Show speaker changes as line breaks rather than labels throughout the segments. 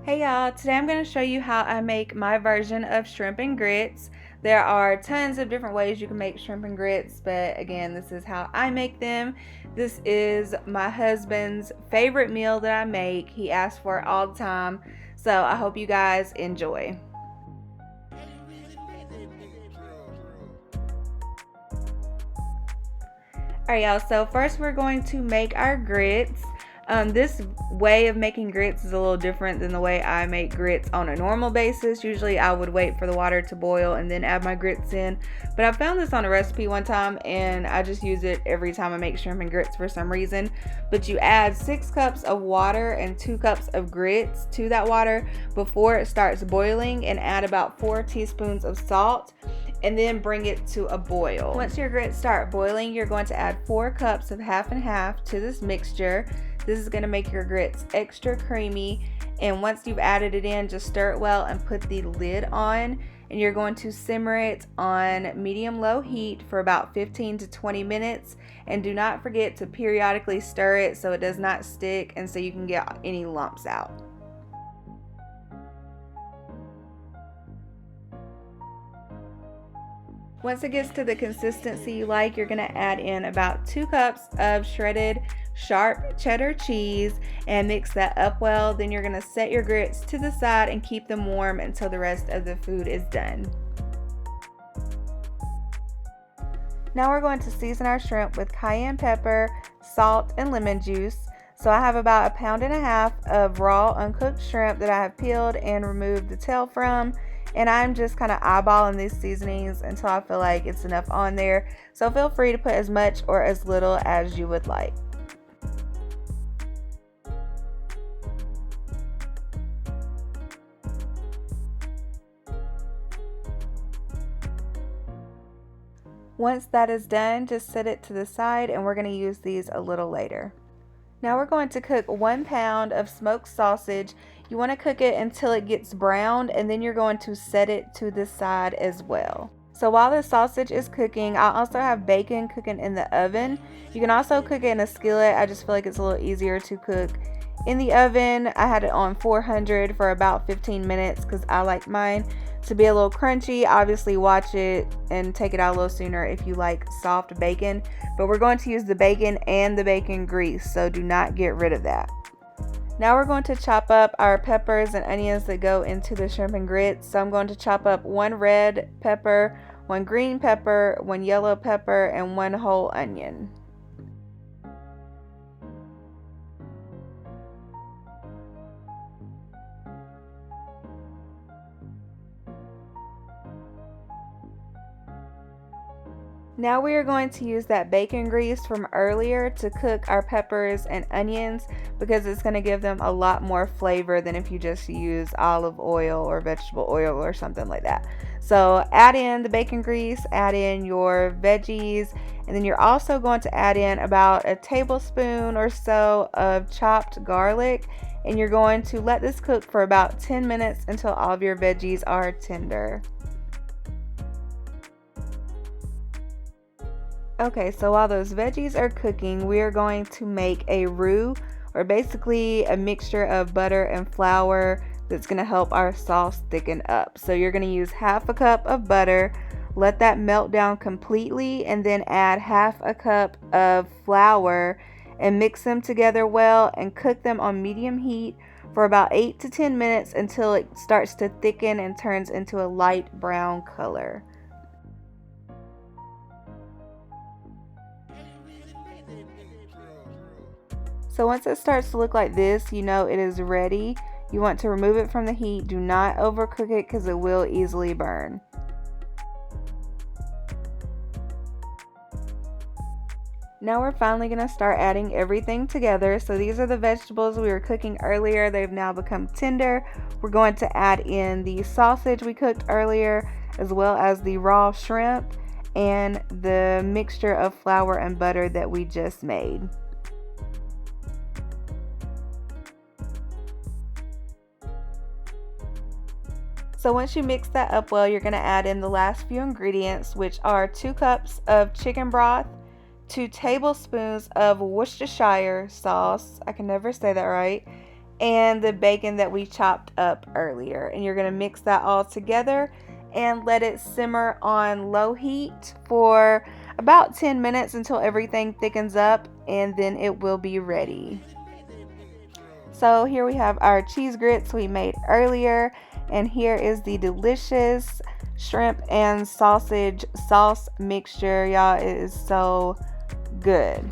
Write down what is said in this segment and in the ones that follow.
Hey y'all, today I'm going to show you how I make my version of shrimp and grits. There are tons of different ways you can make shrimp and grits, but again, this is how I make them. This is my husband's favorite meal that I make. He asks for it all the time, so I hope you guys enjoy. Alright y'all, so first we're going to make our grits. This way of making grits is a little different than the way I make grits on a normal basis. Usually I would wait for the water to boil and then add my grits in, but I found this on a recipe one time and I just use it every time I make shrimp and grits for some reason. But you add 6 cups of water and 2 cups of grits to that water before it starts boiling, and add about 4 teaspoons of salt, and then bring it to a boil. Once your grits start boiling, you're going to add 4 cups of half and half to this mixture. This is going to make your grits extra creamy, and once you've added it in, just stir it well and put the lid on, and you're going to simmer it on medium-low heat for about 15 to 20 minutes, and do not forget to periodically stir it so it does not stick and so you can get any lumps out. Once it gets to the consistency you like, you're going to add in about 2 cups of shredded sharp cheddar cheese and mix that up well. Then you're going to set your grits to the side and keep them warm until the rest of the food is done. Now we're going to season our shrimp with cayenne pepper, salt, and lemon juice. So I have about 1.5 pounds of raw uncooked shrimp that I have peeled and removed the tail from. And I'm just kind of eyeballing these seasonings until I feel like it's enough on there. So feel free to put as much or as little as you would like. Once that is done, just set it to the side, and we're going to use these a little later. Now we're going to cook 1 pound of smoked sausage. You want to cook it until it gets browned, and then you're going to set it to the side as well. So while the sausage is cooking, I also have bacon cooking in the oven. You can also cook it in a skillet. I just feel like it's a little easier to cook in the oven. I had it on 400 for about 15 minutes because I like mine to be a little crunchy. Obviously watch it and take it out a little sooner if you like soft bacon, but we're going to use the bacon and the bacon grease, so do not get rid of that. Now we're going to chop up our peppers and onions that go into the shrimp and grits. So I'm going to chop up 1 red pepper, 1 green pepper, 1 yellow pepper, and 1 whole onion. Now we are going to use that bacon grease from earlier to cook our peppers and onions, because it's going to give them a lot more flavor than if you just use olive oil or vegetable oil or something like that. So add in the bacon grease, add in your veggies, and then you're also going to add in about a tablespoon or so of chopped garlic, and you're going to let this cook for about 10 minutes until all of your veggies are tender. Okay, so while those veggies are cooking, we are going to make a roux, or basically a mixture of butter and flour that's going to help our sauce thicken up. So you're going to use 1/2 cup of butter, let that melt down completely, and then add 1/2 cup of flour and mix them together well and cook them on medium heat for about 8 to 10 minutes until it starts to thicken and turns into a light brown color. So once it starts to look like this, you know it is ready. You want to remove it from the heat. Do not overcook it because it will easily burn. Now we're finally going to start adding everything together. So these are the vegetables we were cooking earlier. They've now become tender. We're going to add in the sausage we cooked earlier, as well as the raw shrimp and the mixture of flour and butter that we just made. So once you mix that up well, you're going to add in the last few ingredients, which are 2 cups of chicken broth, 2 tablespoons of Worcestershire sauce, I can never say that right, and the bacon that we chopped up earlier. And you're going to mix that all together and let it simmer on low heat for about 10 minutes until everything thickens up, and then it will be ready. So here we have our cheese grits we made earlier, and here is the delicious shrimp and sausage sauce mixture. Y'all, it is so good.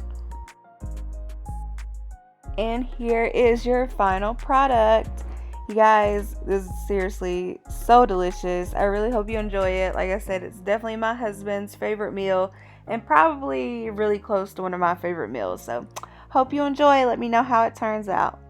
And here is your final product. You guys, this is seriously so delicious. I really hope you enjoy it. Like I said, it's definitely my husband's favorite meal and probably really close to one of my favorite meals. So hope you enjoy. Let me know how it turns out.